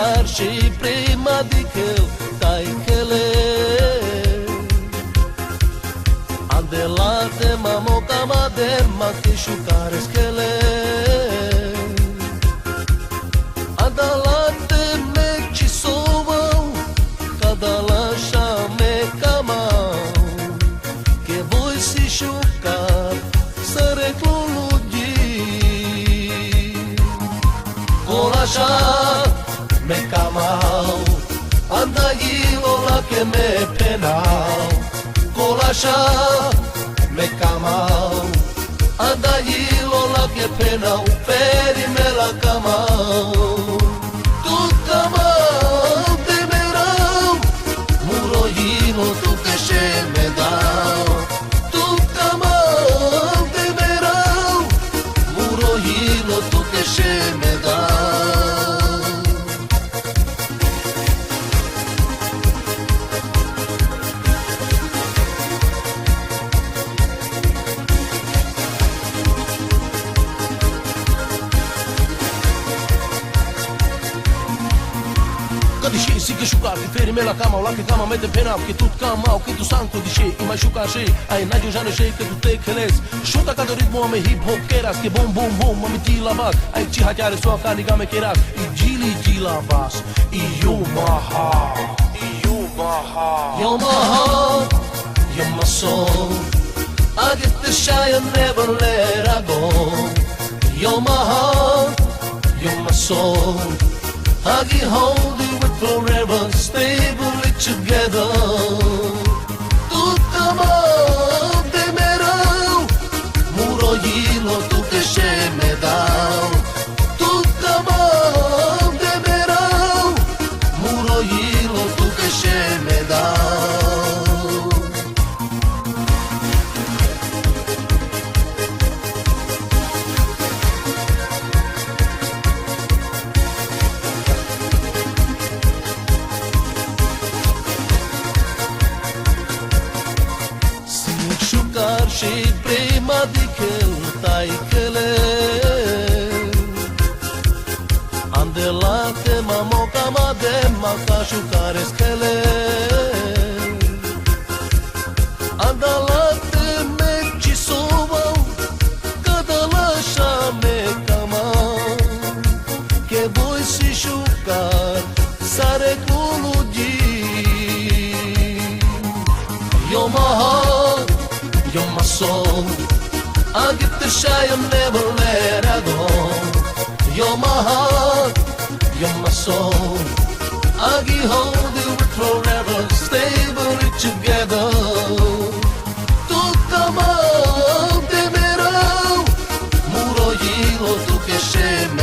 șucar și prima dică taicăle. Andelate mamo cama de maki șucare schele. Andalate me ci sovau, cadalasha me camau, che voi si șucar să reclulughi. Colasha me camau, andagilo la che me penau. Colasha me camau, andagilo la che penau, peri me la camau. Tu camau de merau, murohino tu che se me dau. Tu camau de merau, murohino tu che se me dau. Dice si che șucar, ti feri me la cama, la che cama mete penau, che tu camau, che tu sanco dice, i mai șucar și ai n-ai jane și că tu te chelezi. Șuta ca de ritmo ame hip hop keras, che bom bom bom, mami ti la bas, ai ci hatiare so ca ni game keras, i gili la bas, i Yamaha, Yamaha, you're my soul. I get the shy and never let her go. You're my heart, you're my soul. I can hold you with forever, stably together. Tu camau de merau, murohino tu che se me dau. Tu camau de merau, murohino tu che se me dau. Șucar și prima dică taicăle. Andelate mamo cama de maca șucare schele. Andalate me ci sovau, cadalasha me camau, che voi si șucar sare culughi. You're my heart, you're my soul. I get the shy and never let her go. You're my heart, you're my soul. I can hold you with forever, stably together. Tu camau de merau, murohino tu che se me